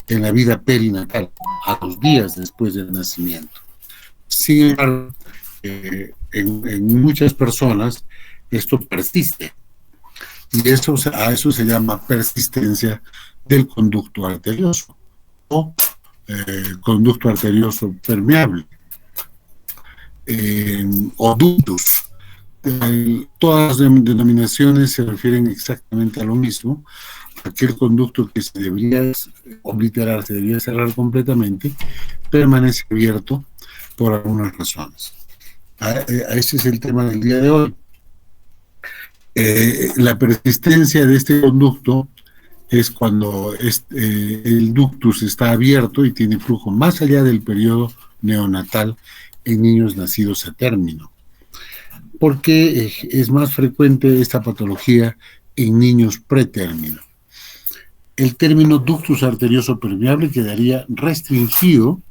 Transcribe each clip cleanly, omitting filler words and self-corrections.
en la vida perinatal, a los días después del nacimiento. Sin embargo, en muchas personas esto persiste, y a eso se llama persistencia del conducto arterioso o conducto arterioso permeable o ductus. Todas las denominaciones se refieren exactamente a lo mismo. Aquel conducto que se debería obliterar, se debería cerrar completamente, permanece abierto por algunas razones. Ese es el tema del día de hoy. La persistencia de este conducto es cuando el ductus está abierto y tiene flujo más allá del periodo neonatal en niños nacidos a término. Porque es más frecuente esta patología en niños pretérmino. El término ductus arterioso permeable quedaría restringido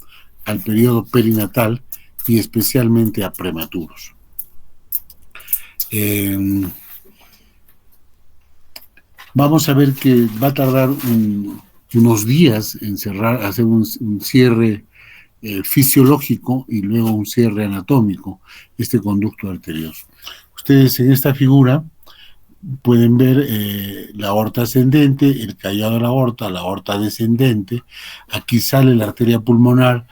al periodo perinatal y especialmente a prematuros. Vamos a ver que va a tardar unos días en hacer un cierre fisiológico y luego un cierre anatómico, este conducto arterioso. Ustedes en esta figura pueden ver la aorta ascendente, el callado de la aorta descendente. Aquí sale la arteria pulmonar,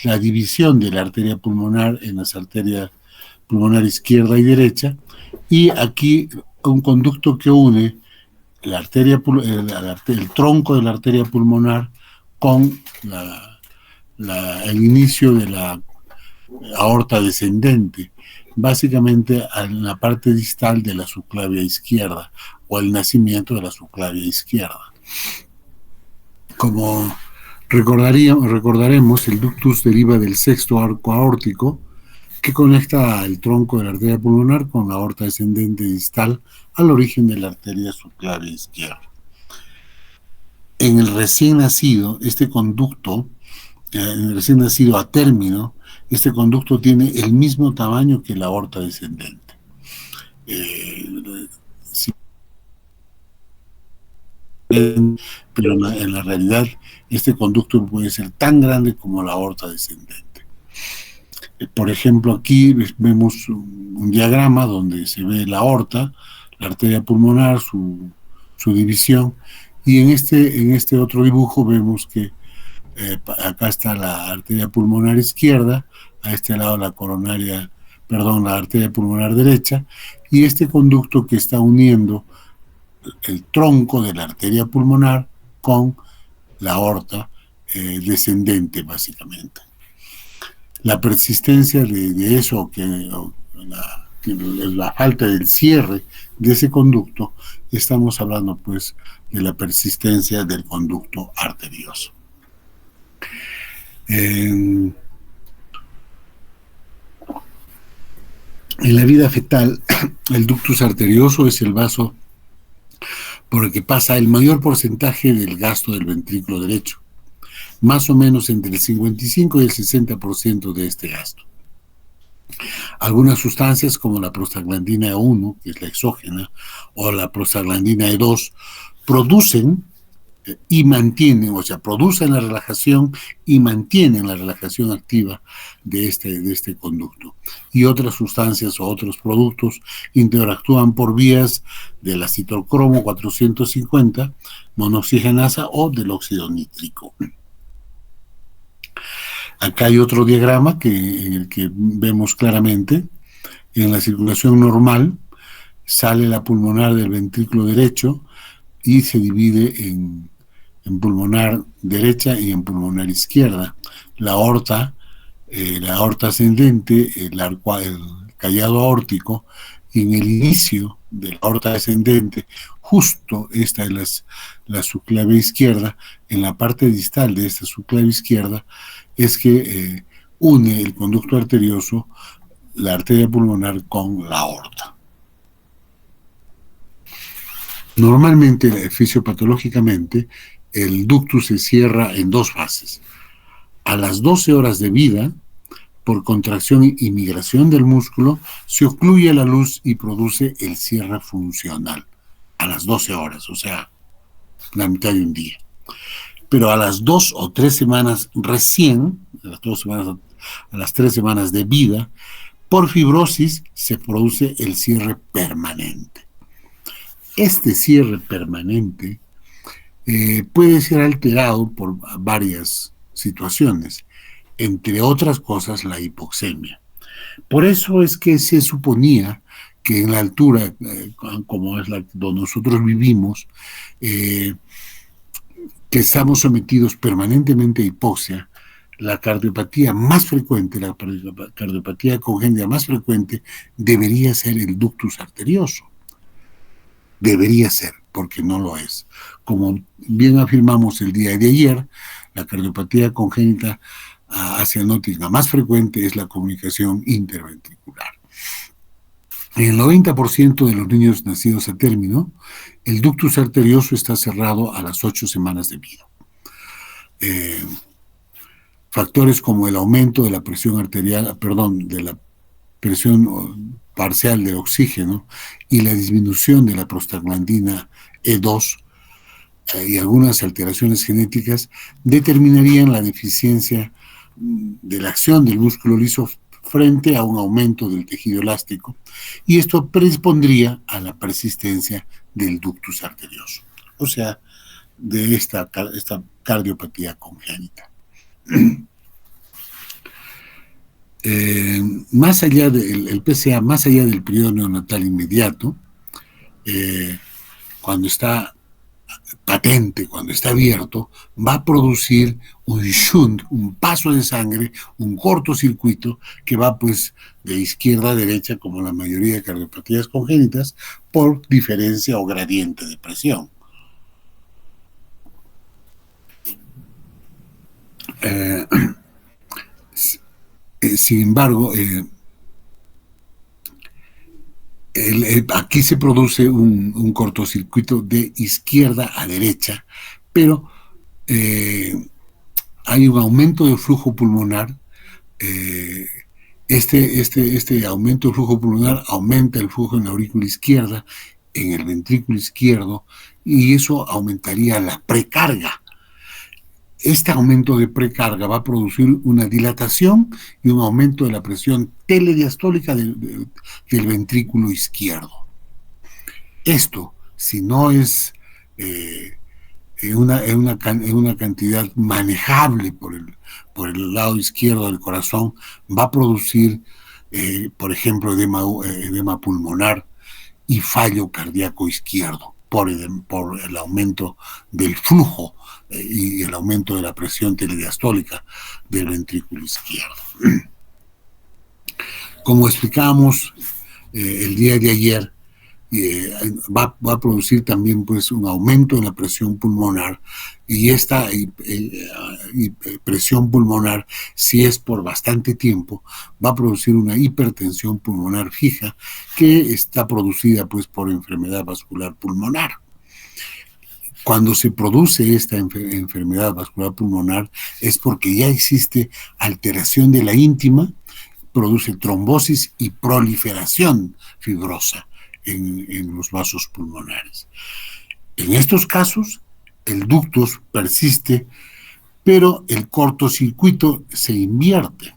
la división de la arteria pulmonar en las arterias pulmonar izquierda y derecha, y aquí un conducto que une la arteria, el tronco de la arteria pulmonar con el inicio de la aorta descendente, básicamente en la parte distal de la subclavia izquierda o el nacimiento de la subclavia izquierda. Como recordaremos, el ductus deriva del sexto arco aórtico que conecta el tronco de la arteria pulmonar con la aorta descendente distal al origen de la arteria subclavia izquierda. En el recién nacido, este conducto, en el recién nacido a término, este conducto tiene el mismo tamaño que la aorta descendente. Pero en la realidad este conducto puede ser tan grande como la aorta descendente. Por ejemplo, aquí vemos un diagrama donde se ve la aorta, la arteria pulmonar, su división, y en este otro dibujo vemos que acá está la arteria pulmonar izquierda, a este lado la arteria pulmonar derecha, y este conducto que está uniendo el tronco de la arteria pulmonar con la aorta descendente, básicamente. La persistencia de eso, la falta del cierre de ese conducto, estamos hablando pues de la persistencia del conducto arterioso. En la vida fetal, el ductus arterioso es el vaso por el que pasa el mayor porcentaje del gasto del ventrículo derecho, más o menos entre el 55 y el 60% de este gasto. Algunas sustancias como la prostaglandina E1, que es la exógena, o la prostaglandina E2, producen y mantienen, producen la relajación y mantienen la relajación activa de este conducto. Y otras sustancias o otros productos interactúan por vías del acetilcromo 450, monoxigenasa o del óxido nítrico. Acá hay otro diagrama en el que vemos claramente, en la circulación normal, sale la pulmonar del ventrículo derecho y se divide en pulmonar derecha y en pulmonar izquierda. La aorta ascendente, el callado aórtico, y en el inicio de la aorta descendente, justo esta es la subclavia izquierda, en la parte distal de esta subclavia izquierda, es que une el conducto arterioso, la arteria pulmonar con la aorta. Normalmente, fisiopatológicamente, el ductus se cierra en dos fases. A las 12 horas de vida, por contracción y migración del músculo, se ocluye la luz y produce el cierre funcional. A las 12 horas, o sea, la mitad de un día. pero a las 2 o 3 semanas recién, a las 3 semanas de vida, por fibrosis se produce el cierre permanente. Este cierre permanente puede ser alterado por varias situaciones, entre otras cosas la hipoxemia. Por eso es que se suponía que en la altura, como es la donde nosotros vivimos, que estamos sometidos permanentemente a hipoxia, la cardiopatía más frecuente, la cardiopatía congénita más frecuente, debería ser el ductus arterioso. Debería ser, porque no lo es. Como bien afirmamos el día de ayer, la cardiopatía congénita asianótica más frecuente es la comunicación interventricular. En el 90% de los niños nacidos a término, el ductus arterioso está cerrado a las 8 semanas de vida. Factores como el aumento de la presión arterial, de la presión parcial del oxígeno y la disminución de la prostaglandina E2 y algunas alteraciones genéticas determinarían la deficiencia de la acción del músculo liso frente a un aumento del tejido elástico, y esto predispondría a la persistencia del ductus arterioso, o sea, de esta cardiopatía congénita. Más allá del PCA, más allá del periodo neonatal inmediato, cuando está patente, cuando está abierto, va a producir un shunt, un paso de sangre, un cortocircuito que va pues de izquierda a derecha, como la mayoría de cardiopatías congénitas, por diferencia o gradiente de presión. Sin embargo, aquí se produce un cortocircuito de izquierda a derecha, pero hay un aumento del flujo pulmonar. Este aumento del flujo pulmonar aumenta el flujo en la aurícula izquierda, en el ventrículo izquierdo, y eso aumentaría la precarga. Este aumento de precarga va a producir una dilatación y un aumento de la presión telediastólica del ventrículo izquierdo. Esto, si no es en una cantidad manejable por el lado izquierdo del corazón, va a producir, por ejemplo, edema pulmonar y fallo cardíaco izquierdo por el aumento del flujo y el aumento de la presión telediastólica del ventrículo izquierdo. Como explicábamos el día de ayer, va a producir también pues un aumento en la presión pulmonar, y esta presión pulmonar, si es por bastante tiempo, va a producir una hipertensión pulmonar fija que está producida pues por enfermedad vascular pulmonar. Cuando se produce esta enfermedad vascular pulmonar es porque ya existe alteración de la íntima, produce trombosis y proliferación fibrosa en los vasos pulmonares. En estos casos, el ductus persiste, pero el cortocircuito se invierte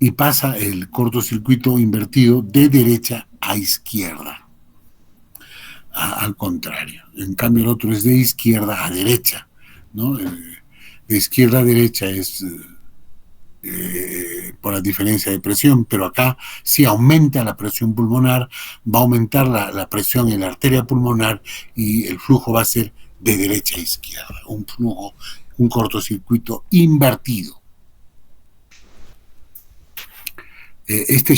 y pasa el cortocircuito invertido de derecha a izquierda. Al contrario, en cambio el otro es de izquierda a derecha, ¿no? De izquierda a derecha es por la diferencia de presión, pero acá si aumenta la presión pulmonar, va a aumentar la presión en la arteria pulmonar y el flujo va a ser de derecha a izquierda, un cortocircuito invertido. Este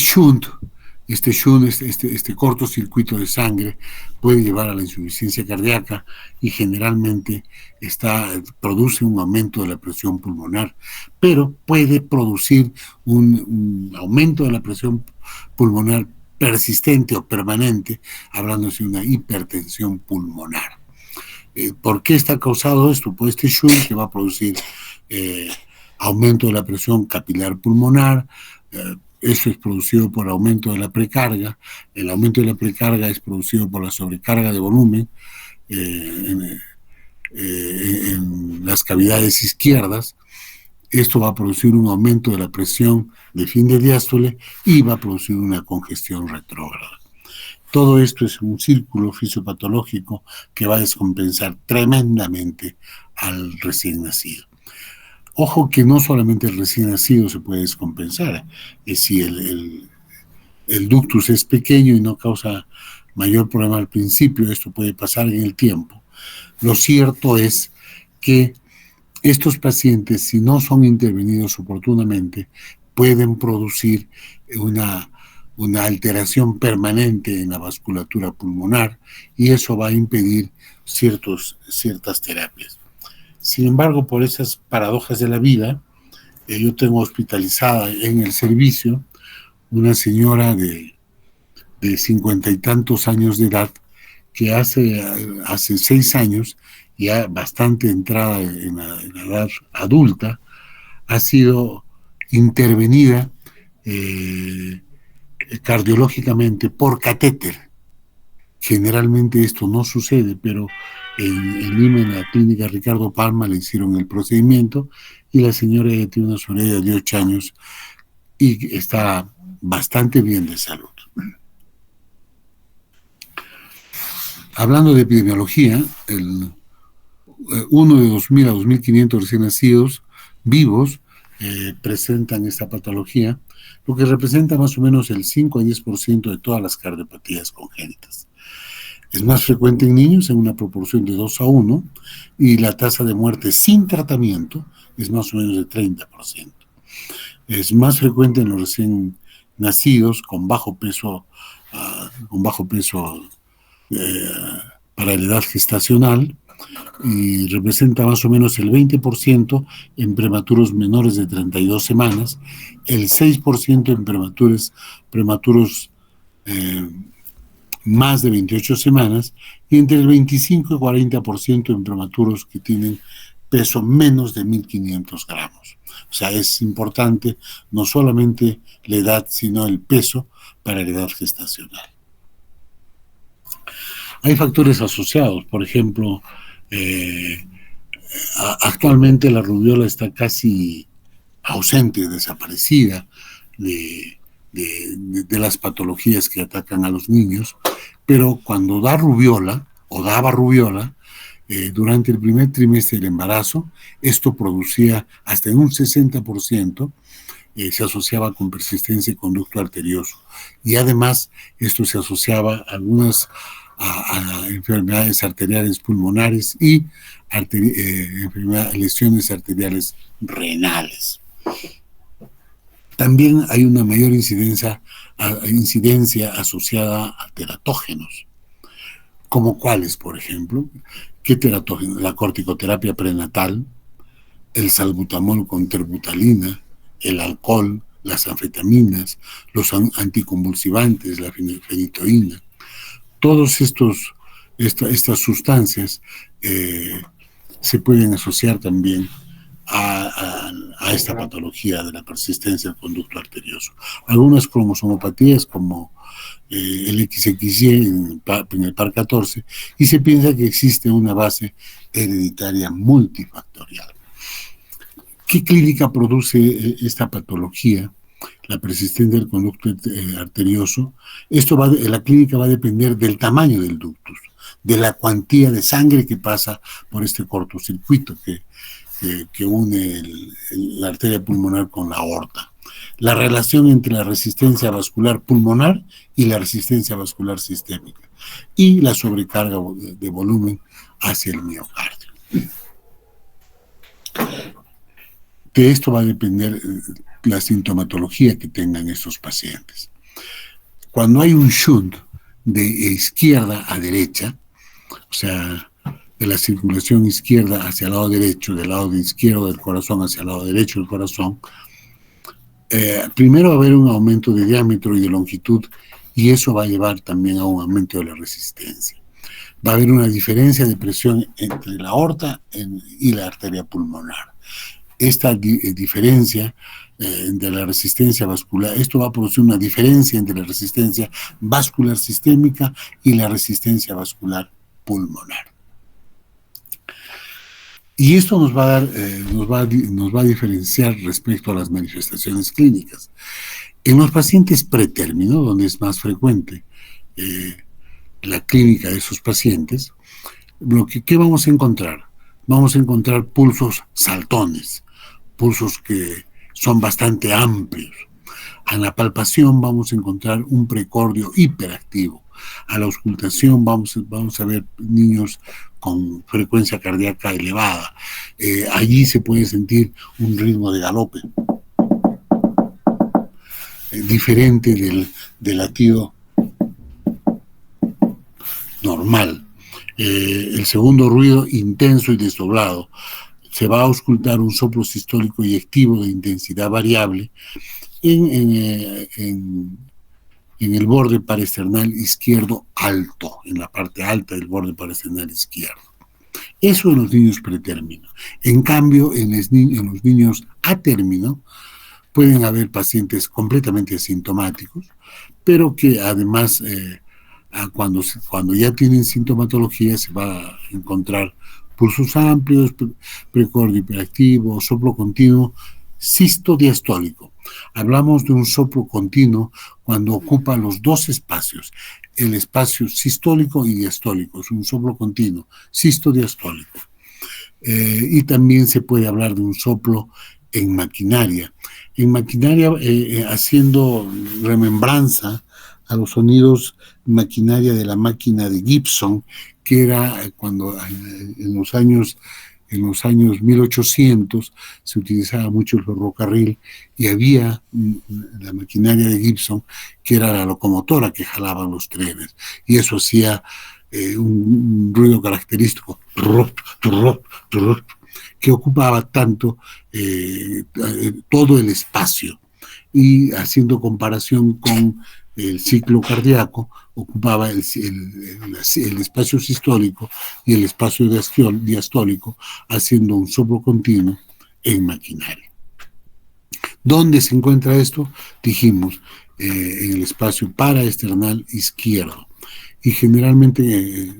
cortocircuito de sangre puede llevar a la insuficiencia cardíaca y generalmente produce un aumento de la presión pulmonar, pero puede producir un aumento de la presión pulmonar persistente o permanente, hablándose de una hipertensión pulmonar. ¿Por qué está causado esto? Pues este shunt que va a producir aumento de la presión capilar pulmonar. Eso es producido por aumento de la precarga. El aumento de la precarga es producido por la sobrecarga de volumen en las cavidades izquierdas. Esto va a producir un aumento de la presión de fin de diástole y va a producir una congestión retrógrada. Todo esto es un círculo fisiopatológico que va a descompensar tremendamente al recién nacido. Ojo que no solamente el recién nacido se puede descompensar, es si el ductus es pequeño y no causa mayor problema al principio, esto puede pasar en el tiempo. Lo cierto es que estos pacientes, si no son intervenidos oportunamente, pueden producir una alteración permanente en la vasculatura pulmonar y eso va a impedir ciertas terapias. Sin embargo, por esas paradojas de la vida, yo tengo hospitalizada en el servicio una señora de 50 y tantos años de edad que hace 6 años, ya bastante entrada en la edad adulta, ha sido intervenida cardiológicamente por catéter. Generalmente esto no sucede, pero en Lima, en la clínica Ricardo Palma, le hicieron el procedimiento y la señora ya tiene una sobrevida de 8 años y está bastante bien de salud. Hablando de epidemiología, uno de 2.000 a 2.500 recién nacidos vivos presentan esta patología, lo que representa más o menos el 5 a 10% de todas las cardiopatías congénitas. Es más frecuente en niños en una proporción de 2 a 1 y la tasa de muerte sin tratamiento es más o menos de 30%. Es más frecuente en los recién nacidos con bajo peso para la edad gestacional y representa más o menos el 20% en prematuros menores de 32 semanas, el 6% en prematuros más de 28 semanas y entre el 25 y 40% en prematuros que tienen peso menos de 1.500 gramos. O sea, es importante no solamente la edad, sino el peso para la edad gestacional. Hay factores asociados, por ejemplo, actualmente la rubiola está casi ausente, desaparecida de las patologías que atacan a los niños, pero cuando da rubiola o daba rubiola, durante el primer trimestre del embarazo, esto producía hasta en un 60%, se asociaba con persistencia y conducto arterioso. Y además, esto se asociaba a enfermedades arteriales pulmonares y lesiones arteriales renales. También hay una mayor incidencia asociada a teratógenos. ¿Como cuáles, por ejemplo? ¿Qué teratógenos? La corticoterapia prenatal, el salbutamol con terbutalina, el alcohol, las anfetaminas, los anticonvulsivantes, la fenitoína. Todas estas sustancias se pueden asociar también a esta patología de la persistencia del conducto arterioso. Algunas cromosomopatías como el XXY en el par 14 y se piensa que existe una base hereditaria multifactorial. ¿Qué clínica produce esta patología? La persistencia del conducto arterioso. La clínica va a depender del tamaño del ductus, de la cuantía de sangre que pasa por este cortocircuito que une la arteria pulmonar con la aorta. La relación entre la resistencia vascular pulmonar y la resistencia vascular sistémica y la sobrecarga de volumen hacia el miocardio. De esto va a depender la sintomatología que tengan estos pacientes. Cuando hay un shunt de izquierda a derecha, o sea, de la circulación izquierda hacia el lado derecho, del lado izquierdo del corazón hacia el lado derecho del corazón, primero va a haber un aumento de diámetro y de longitud y eso va a llevar también a un aumento de la resistencia. Va a haber una diferencia de presión entre la aorta y la arteria pulmonar. Esta diferencia de la resistencia vascular, esto va a producir una diferencia entre la resistencia vascular sistémica y la resistencia vascular pulmonar. Y esto nos va a dar, nos va a diferenciar respecto a las manifestaciones clínicas. En los pacientes pretérmino, donde es más frecuente eh, la clínica de esos pacientes, ¿qué vamos a encontrar? Vamos a encontrar pulsos saltones, pulsos que son bastante amplios. A la palpación vamos a encontrar un precordio hiperactivo. A la auscultación vamos a ver niños con frecuencia cardíaca elevada. Allí se puede sentir un ritmo de galope diferente del latido normal. El segundo ruido intenso y desdoblado. Se va a auscultar un soplo sistólico y activo de intensidad variable en el borde parasternal izquierdo alto, en la parte alta del borde parasternal izquierdo. Eso en los niños pretérmino. En cambio, en los niños a término, pueden haber pacientes completamente asintomáticos, pero que además, cuando ya tienen sintomatología, se va a encontrar pulsos amplios, precordio hiperactivo, soplo continuo, sistodiastólico. Hablamos de un soplo continuo cuando ocupa los dos espacios, el espacio sistólico y diastólico, es un soplo continuo, sistodiastólico. Y también se puede hablar de un soplo en maquinaria. En maquinaria, haciendo remembranza a los sonidos maquinaria de la máquina de Gibson, que era cuando en los años 1800 se utilizaba mucho el ferrocarril y había la maquinaria de Gibson que era la locomotora que jalaba los trenes y eso hacía un ruido característico que ocupaba tanto todo el espacio y haciendo comparación con el ciclo cardíaco ocupaba el espacio sistólico y el espacio diastólico haciendo un soplo continuo en maquinaria. ¿Dónde se encuentra esto? Dijimos, en el espacio paraesternal izquierdo y generalmente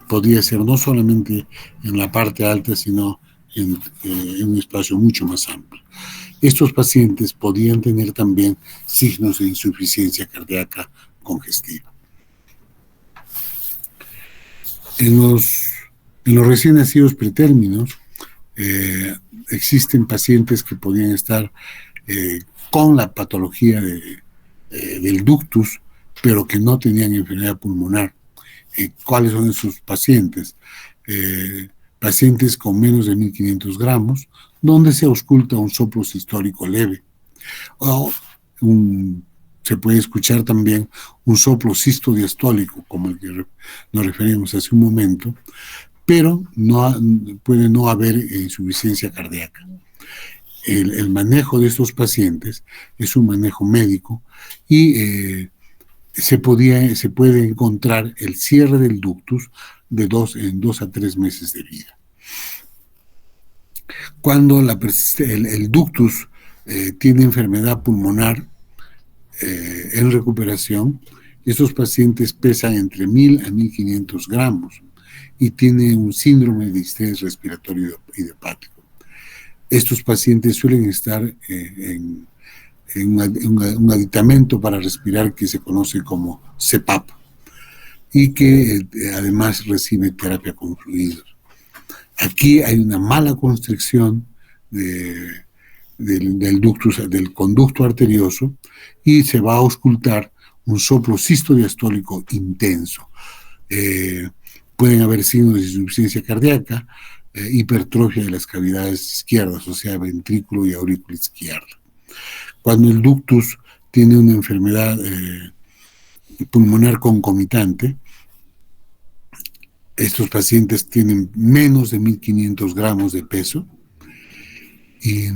podría ser no solamente en la parte alta sino en un espacio mucho más amplio. Estos pacientes podían tener también signos de insuficiencia cardíaca congestiva. En los recién nacidos pretérminos existen pacientes que podían estar con la patología del ductus, pero que no tenían enfermedad pulmonar. ¿Cuáles son esos pacientes? Pacientes con menos de 1.500 gramos, donde se ausculta un soplo sistólico leve. O se puede escuchar también un soplo sistodiastólico, como el que nos referimos hace un momento, pero puede no haber insuficiencia cardíaca. El manejo de estos pacientes es un manejo médico y se puede encontrar el cierre del ductus en 2 a 3 meses de vida. Cuando el ductus tiene enfermedad pulmonar en recuperación, estos pacientes pesan entre 1.000 a 1.500 gramos y tienen un síndrome de estrés respiratorio idiopático. Estos pacientes suelen estar en un aditamento para respirar que se conoce como CPAP y que además recibe terapia con fluidos. Aquí hay una mala constricción del conducto arterioso y se va a auscultar un soplo sistodiastólico intenso. Pueden haber signos de insuficiencia cardíaca, hipertrofia de las cavidades izquierdas, o sea, ventrículo y aurícula izquierda. Cuando el ductus tiene una enfermedad pulmonar concomitante, estos pacientes tienen menos de 1.500 gramos de peso y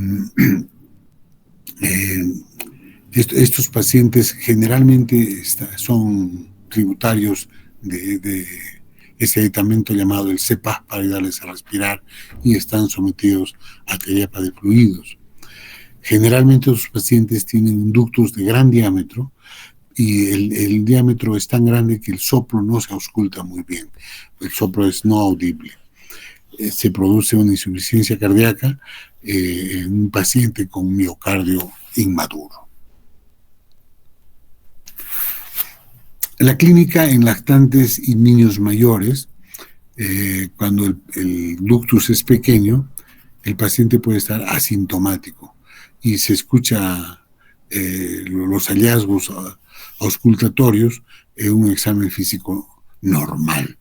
estos pacientes generalmente son tributarios de ese aditamento llamado el CPAP para ayudarles a respirar y están sometidos a terapia de fluidos. Generalmente los pacientes tienen un ductus de gran diámetro y el diámetro es tan grande que el soplo no se ausculta muy bien. El soplo es no audible. se produce una insuficiencia cardíaca en un paciente con miocardio inmaduro. La clínica en lactantes y niños mayores, cuando el ductus es pequeño, el paciente puede estar asintomático y se escucha los hallazgos auscultatorios en un examen físico normal.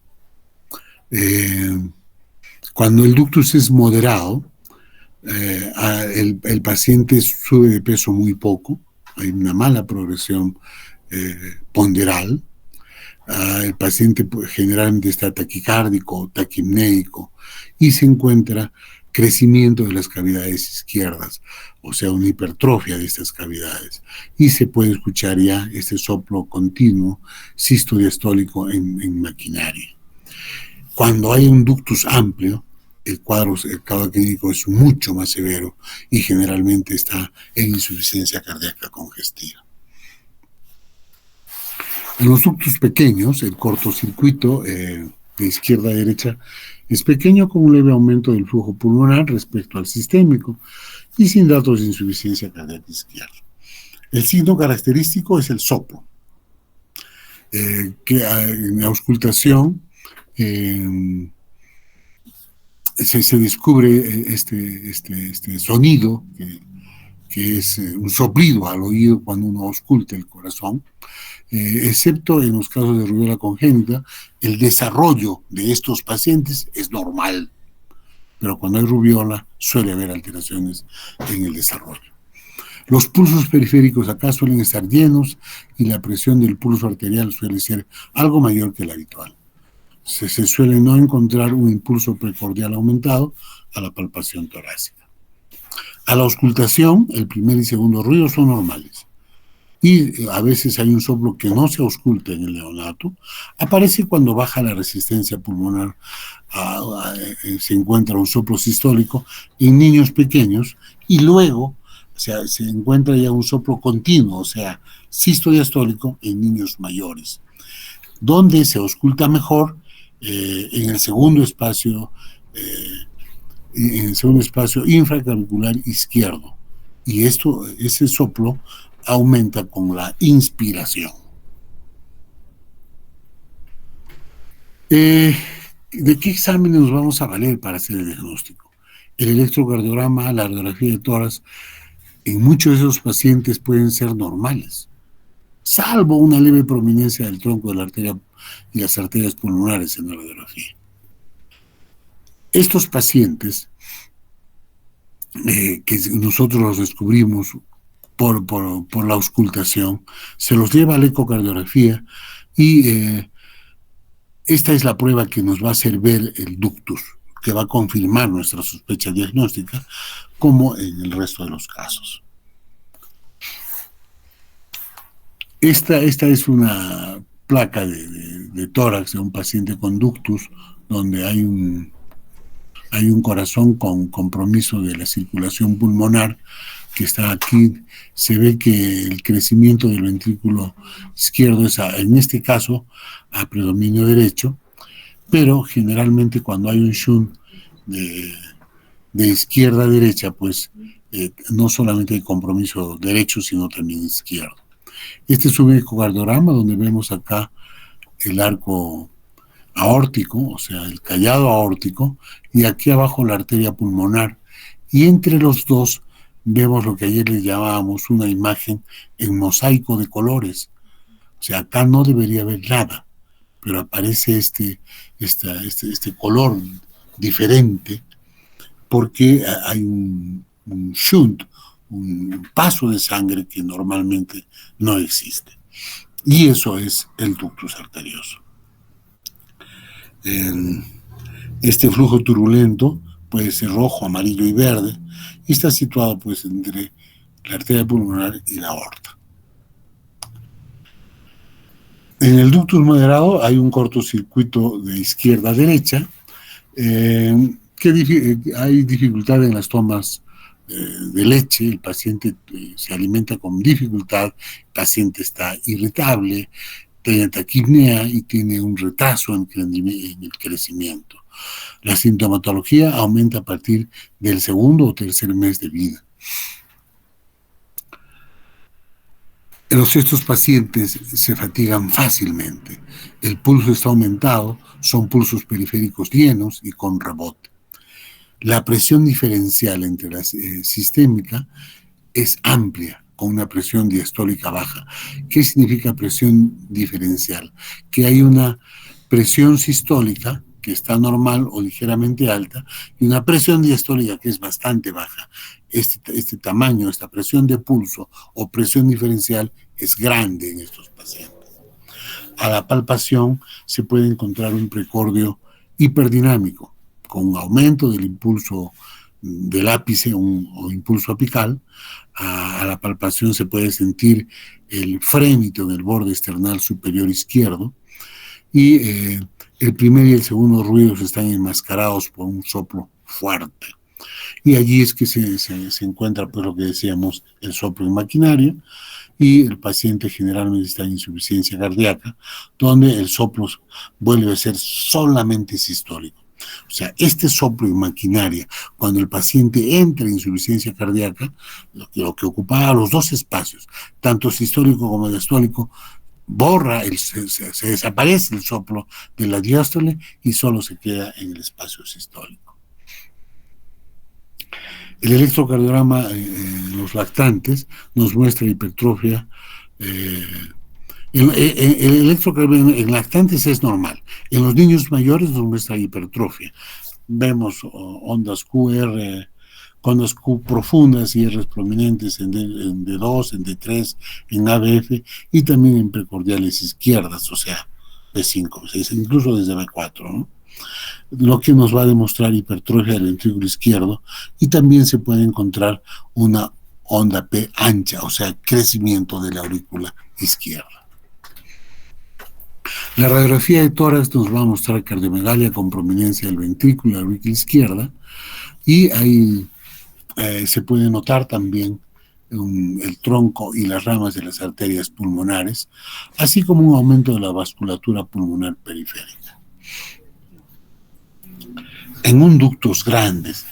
Cuando el ductus es moderado, el paciente sube de peso muy poco, hay una mala progresión ponderal, el paciente generalmente está taquicárdico, taquipnéico y se encuentra crecimiento de las cavidades izquierdas, o sea, una hipertrofia de estas cavidades, y se puede escuchar ya este soplo continuo sistodiastólico en maquinaria. Cuando hay un ductus amplio, el cuadro clínico es mucho más severo y generalmente está en insuficiencia cardíaca congestiva. En los ductus pequeños, el cortocircuito de izquierda a derecha es pequeño con un leve aumento del flujo pulmonar respecto al sistémico y sin datos de insuficiencia cardíaca izquierda. El signo característico es el soplo, que en la auscultación se descubre este sonido que es un soplido al oído cuando uno ausculta el corazón. Excepto en los casos de rubiola congénita, el desarrollo de estos pacientes es normal, pero cuando hay rubiola suele haber alteraciones en el desarrollo. Los pulsos periféricos acá suelen estar llenos y la presión del pulso arterial suele ser algo mayor que la habitual. Se suele no encontrar un impulso precordial aumentado a la palpación torácica. A la auscultación, el primer y segundo ruido son normales. Y a veces hay un soplo que no se ausculta en el neonato, aparece cuando baja la resistencia pulmonar, se encuentra un soplo sistólico en niños pequeños y luego, o sea, se encuentra ya un soplo continuo, o sea, sistodiastólico en niños mayores, donde se ausculta mejor en el segundo espacio infraclavicular izquierdo, y ese soplo aumenta con la inspiración. ¿De qué exámenes nos vamos a valer para hacer el diagnóstico? El electrocardiograma, la radiografía de tórax, en muchos de esos pacientes pueden ser normales, salvo una leve prominencia del tronco de la arteria y las arterias pulmonares en la radiografía. Estos pacientes, que nosotros los descubrimos por la auscultación, se los lleva a la ecocardiografía y esta es la prueba que nos va a hacer ver el ductus, que va a confirmar nuestra sospecha diagnóstica, como en el resto de los casos. Esta es una placa de tórax de un paciente con ductus, donde hay un corazón con compromiso de la circulación pulmonar, que está aquí. Se ve que el crecimiento del ventrículo izquierdo es, en este caso, a predominio derecho, pero generalmente cuando hay un shunt de izquierda a derecha, pues no solamente hay compromiso derecho, sino también izquierdo. Este es un ecocardiograma donde vemos acá el arco aórtico, o sea, el callado aórtico, y aquí abajo la arteria pulmonar, y entre los dos vemos lo que ayer le llamábamos una imagen en mosaico de colores. O sea, acá no debería haber nada, pero aparece este color diferente porque hay un shunt, un paso de sangre que normalmente no existe. Y eso es el ductus arterioso. Este flujo turbulento puede ser rojo, amarillo y verde, y está situado pues entre la arteria pulmonar y la aorta. En el ductus moderado hay un cortocircuito de izquierda a derecha, hay dificultad en las tomas de leche, el paciente se alimenta con dificultad, el paciente está irritable, tiene taquipnea y tiene un retraso en el crecimiento. La sintomatología aumenta a partir del segundo o tercer mes de vida. Estos pacientes se fatigan fácilmente. El pulso está aumentado, son pulsos periféricos llenos y con rebote. La presión diferencial entre la sistémica es amplia, con una presión diastólica baja. ¿Qué significa presión diferencial? Que hay una presión sistólica que está normal o ligeramente alta y una presión diastólica que es bastante baja. Este tamaño, esta presión de pulso o presión diferencial es grande en estos pacientes. A la palpación se puede encontrar un precordio hiperdinámico con un aumento del impulso del ápice o impulso apical. A la palpación se puede sentir el frémito en el borde esternal superior izquierdo y el primer y el segundo ruidos están enmascarados por un soplo fuerte. Y allí es que se encuentra, pues, lo que decíamos, el soplo en maquinaria, y el paciente generalmente está en insuficiencia cardíaca, donde el soplo vuelve a ser solamente sistólico. O sea, este soplo en maquinaria, cuando el paciente entra en insuficiencia cardíaca, lo que ocupaba los dos espacios, tanto sistólico como diastólico, borra, se desaparece el soplo de la diástole y solo se queda en el espacio sistólico. El electrocardiograma en los lactantes nos muestra hipertrofia. El electrocardiograma en lactantes es normal. En los niños mayores nos muestra hipertrofia. Vemos ondas QR, ondas Q profundas y R's prominentes en D2, en D3, en ABF y también en precordiales izquierdas, o sea, B5, B6, incluso desde B4, ¿no? Lo que nos va a demostrar hipertrofia del ventrículo izquierdo, y también se puede encontrar una onda P ancha, o sea, crecimiento de la aurícula izquierda. La radiografía de tórax nos va a mostrar cardiomegalia con prominencia del ventrículo y la aurícula izquierda, y ahí se puede notar también el tronco y las ramas de las arterias pulmonares, así como un aumento de la vasculatura pulmonar periférica. En un ductos grandes,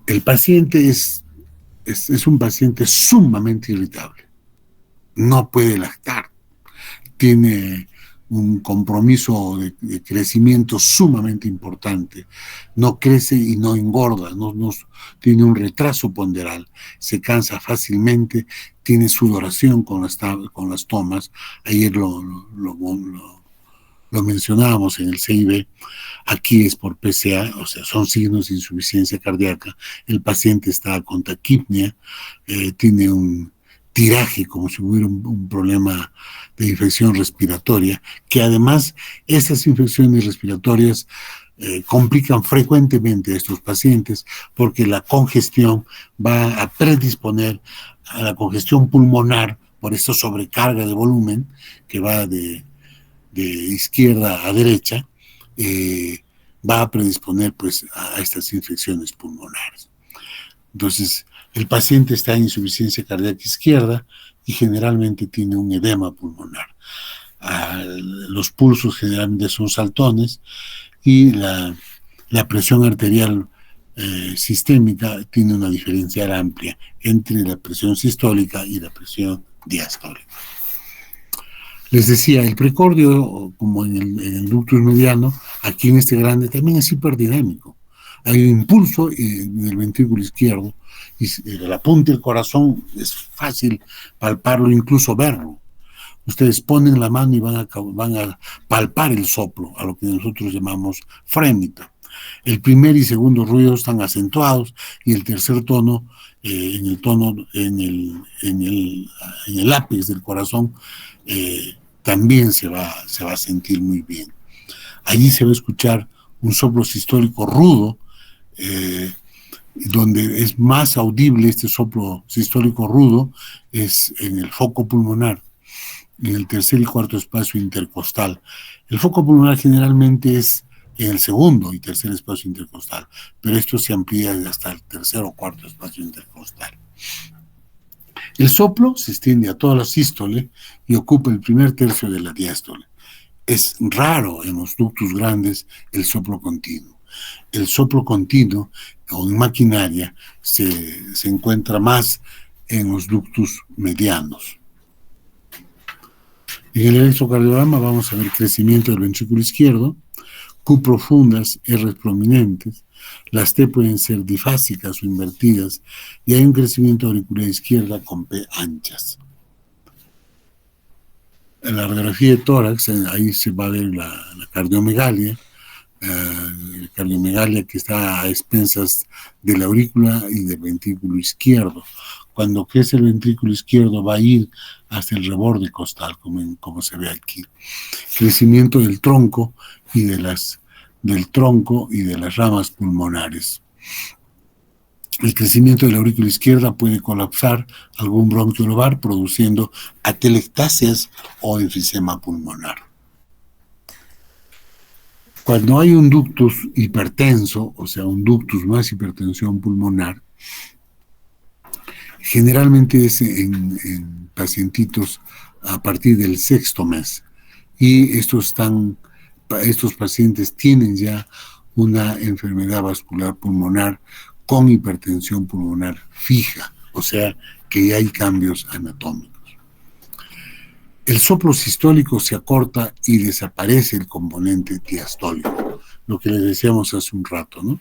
el paciente es un paciente sumamente irritable. No puede lactar. Tiene un compromiso de crecimiento sumamente importante. No crece y no engorda. Tiene un retraso ponderal. Se cansa fácilmente. Tiene sudoración con las tomas. Ayer lo mencionábamos en el CIB. Aquí es por PCA, o sea, son signos de insuficiencia cardíaca. El paciente está con taquipnia, tiene un tiraje como si hubiera un problema de infección respiratoria, que además estas infecciones respiratorias complican frecuentemente a estos pacientes porque la congestión va a predisponer a la congestión pulmonar por esta sobrecarga de volumen que va de izquierda a derecha, va a predisponer, pues, a estas infecciones pulmonares. Entonces, el paciente está en insuficiencia cardíaca izquierda y generalmente tiene un edema pulmonar. Los pulsos generalmente son saltones y la presión arterial sistémica tiene una diferencial amplia entre la presión sistólica y la presión diastólica. Les decía, el precordio, como en el ductus mediano, aquí en este grande también es hiperdinámico. Hay un impulso en el ventrículo izquierdo y la punta del corazón es fácil palparlo, incluso verlo. Ustedes ponen la mano y van a palpar el soplo, a lo que nosotros llamamos frémito. El primer y segundo ruido están acentuados y el tercer tono, en el ápice del corazón, también se va a sentir muy bien. Allí se va a escuchar un soplo sistólico rudo, donde es más audible este soplo sistólico rudo, es en el foco pulmonar, en el tercer y cuarto espacio intercostal. El foco pulmonar generalmente es en el segundo y tercer espacio intercostal, pero esto se amplía hasta el tercer o cuarto espacio intercostal. El soplo se extiende a toda la sístole y ocupa el primer tercio de la diástole. Es raro en los ductos grandes el soplo continuo. El soplo continuo o en maquinaria se encuentra más en los ductos medianos. En el electrocardiograma vamos a ver crecimiento del ventrículo izquierdo, Q profundas, R prominentes, las T pueden ser difásicas o invertidas y hay un crecimiento auricular izquierda con P anchas. En la radiografía de tórax, ahí se va a ver la cardiomegalia, que está a expensas de la aurícula y del ventrículo izquierdo. Cuando crece el ventrículo izquierdo va a ir hasta el reborde costal, como se ve aquí. Crecimiento del tronco y de las ramas pulmonares. El crecimiento de la aurícula izquierda puede colapsar algún bronquio lobar produciendo atelectasias o enfisema pulmonar. Cuando hay un ductus hipertenso, o sea, un ductus más hipertensión pulmonar, generalmente es en pacientitos a partir del 6º mes. Y estos pacientes tienen ya una enfermedad vascular pulmonar con hipertensión pulmonar fija, o sea, que ya hay cambios anatómicos. El soplo sistólico se acorta y desaparece el componente diastólico, lo que les decíamos hace un rato, ¿no?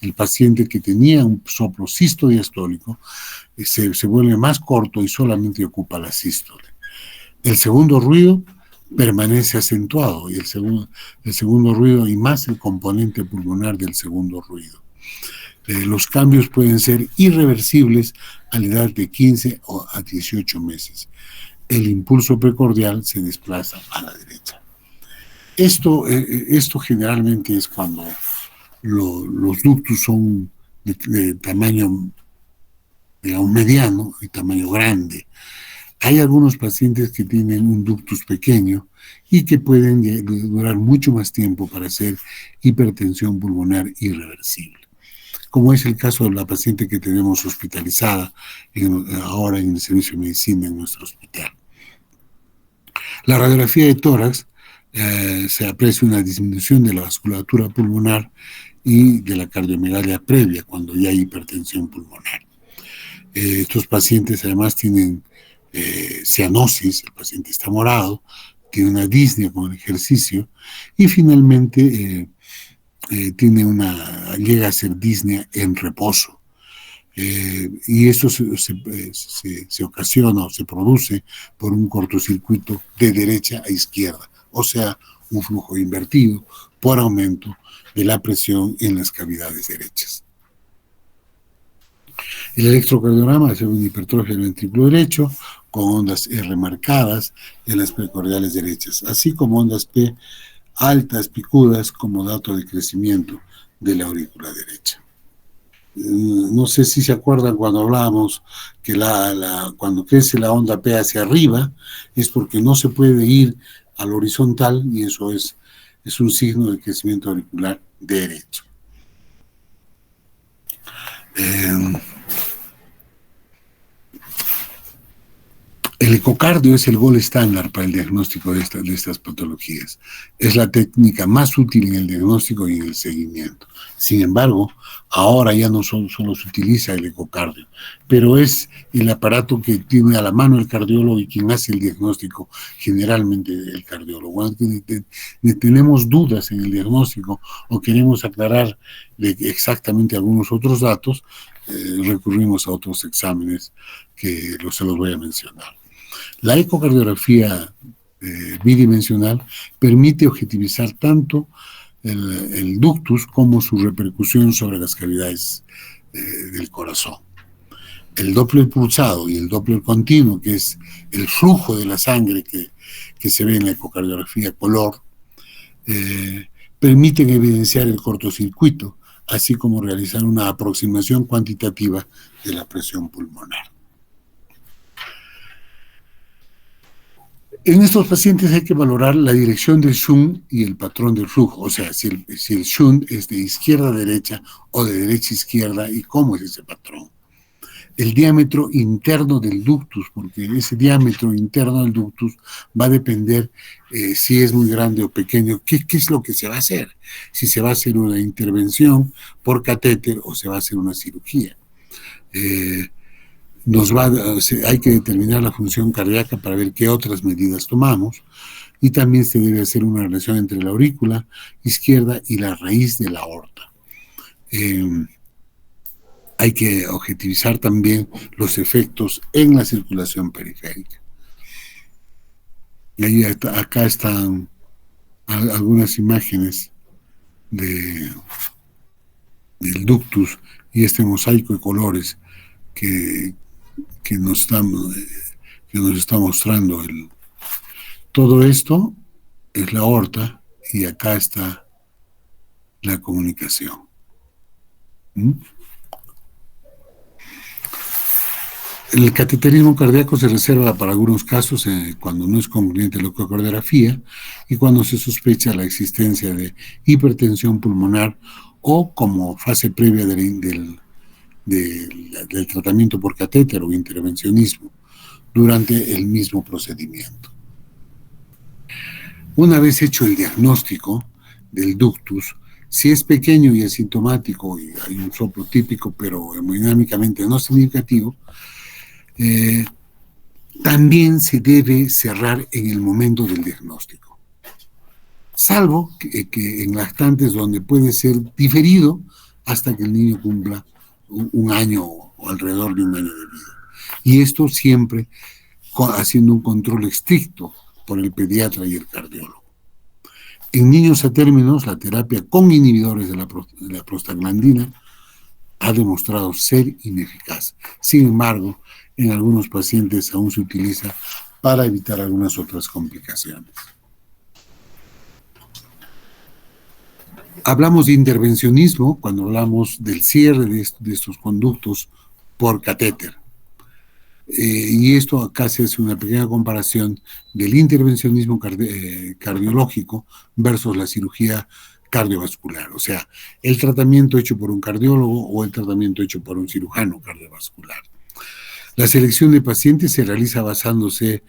El paciente que tenía un soplo sistodiastólico se vuelve más corto y solamente ocupa la sístole. El segundo ruido permanece acentuado y el segundo ruido y más el componente pulmonar del segundo ruido. Los cambios pueden ser irreversibles a la edad de 15 o a 18 meses. El impulso precordial se desplaza a la derecha. Esto generalmente es cuando los ductus son de tamaño, digamos, mediano y tamaño grande. Hay algunos pacientes que tienen un ductus pequeño y que pueden durar mucho más tiempo para hacer hipertensión pulmonar irreversible, como es el caso de la paciente que tenemos hospitalizada ahora en el servicio de medicina en nuestro hospital. La radiografía de tórax se aprecia una disminución de la vasculatura pulmonar y de la cardiomegalia previa cuando ya hay hipertensión pulmonar. Estos pacientes además tienen cianosis, el paciente está morado, tiene una disnea con el ejercicio y finalmente llega a ser disnea en reposo. Y eso se ocasiona o se produce por un cortocircuito de derecha a izquierda, o sea, un flujo invertido por aumento de la presión en las cavidades derechas. El electrocardiograma hace una hipertrofia del ventrículo derecho con ondas R marcadas en las precordiales derechas, así como ondas P altas, picudas, como dato de crecimiento de la aurícula derecha. No sé si se acuerdan cuando hablábamos que cuando crece la onda P hacia arriba es porque no se puede ir al horizontal y eso es un signo de crecimiento auricular derecho. El ecocardio es el gold estándar para el diagnóstico de estas patologías. Es la técnica más útil en el diagnóstico y en el seguimiento. Sin embargo, ahora ya no solo se utiliza el ecocardio, pero es el aparato que tiene a la mano el cardiólogo y quien hace el diagnóstico, generalmente el cardiólogo. Cuando tenemos dudas en el diagnóstico o queremos aclarar exactamente algunos otros datos, recurrimos a otros exámenes que se los voy a mencionar. La ecocardiografía bidimensional permite objetivizar tanto el ductus como su repercusión sobre las cavidades del corazón. El Doppler pulsado y el Doppler continuo, que es el flujo de la sangre que se ve en la ecocardiografía color, permiten evidenciar el cortocircuito, así como realizar una aproximación cuantitativa de la presión pulmonar. En estos pacientes hay que valorar la dirección del shunt y el patrón del flujo, o sea, si el shunt es de izquierda a derecha o de derecha a izquierda y cómo es ese patrón. el diámetro interno del ductus, porque ese diámetro interno del ductus va a depender si es muy grande o pequeño, qué es lo que se va a hacer, si se va a hacer una intervención por catéter o se va a hacer una cirugía. Eh, hay que determinar la función cardíaca para ver qué otras medidas tomamos, y también se debe hacer una relación entre la aurícula izquierda y la raíz de la aorta. Hay que objetivizar también los efectos en la circulación periférica. Y ahí acá están algunas imágenes de, del ductus y este mosaico de colores que, que, nos, está, que nos está mostrando. Todo esto es la aorta y acá está la comunicación. ¿Mm? El cateterismo cardíaco se reserva para algunos casos cuando no es conveniente la ecocardiografía y cuando se sospecha la existencia de hipertensión pulmonar o como fase previa del tratamiento por catéter o intervencionismo durante el mismo procedimiento. Una vez hecho el diagnóstico del ductus, si es pequeño y asintomático y hay un soplo típico pero hemodinámicamente no significativo, también se debe cerrar en el momento del diagnóstico, salvo que en lactantes donde puede ser diferido hasta que el niño cumpla un año o alrededor de un año de vida. Y esto siempre haciendo un control estricto por el pediatra y el cardiólogo. En niños a términos, la terapia con inhibidores de la prostaglandina ha demostrado ser ineficaz. Sin embargo, en algunos pacientes aún se utiliza para evitar algunas otras complicaciones. Hablamos de intervencionismo cuando hablamos del cierre de estos conductos por catéter. Y esto acá se hace una pequeña comparación del intervencionismo cardiológico versus la cirugía cardiovascular, o sea, el tratamiento hecho por un cardiólogo o el tratamiento hecho por un cirujano cardiovascular. La selección de pacientes se realiza basándose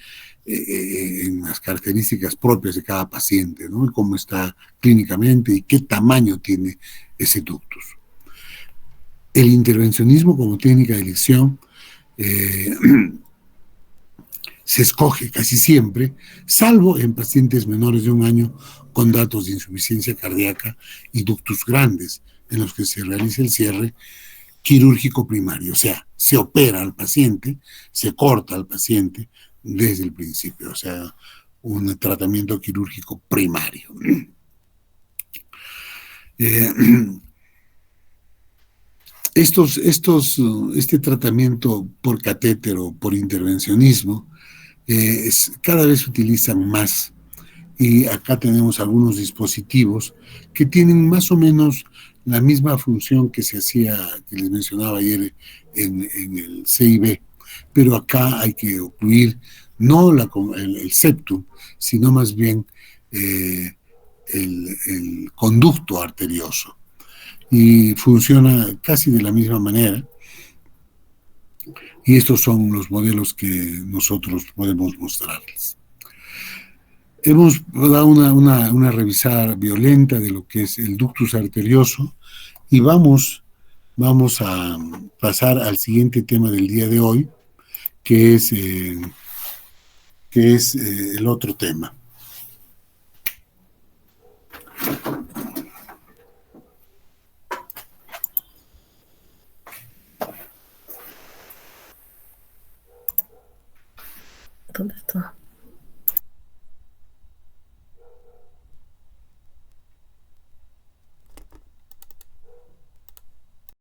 en las características propias de cada paciente, ¿no? Y cómo está clínicamente y qué tamaño tiene ese ductus. El intervencionismo como técnica de elección se escoge casi siempre, salvo en pacientes menores de un año con datos de insuficiencia cardíaca y ductus grandes, en los que se realiza el cierre quirúrgico primario, o sea, se opera al paciente, se corta al paciente desde el principio, o sea, un tratamiento quirúrgico primario. Este tratamiento por catéter o por intervencionismo cada vez se utilizan más, y acá tenemos algunos dispositivos que tienen más o menos la misma función que que les mencionaba ayer en el CIB, pero acá hay que ocluir no el septum, sino más bien el conducto arterioso, y funciona casi de la misma manera. Y estos son los modelos que nosotros podemos mostrarles. Hemos dado una revisada violenta de lo que es el ductus arterioso y vamos a pasar al siguiente tema del día de hoy, que es el otro tema. ¿Dónde está?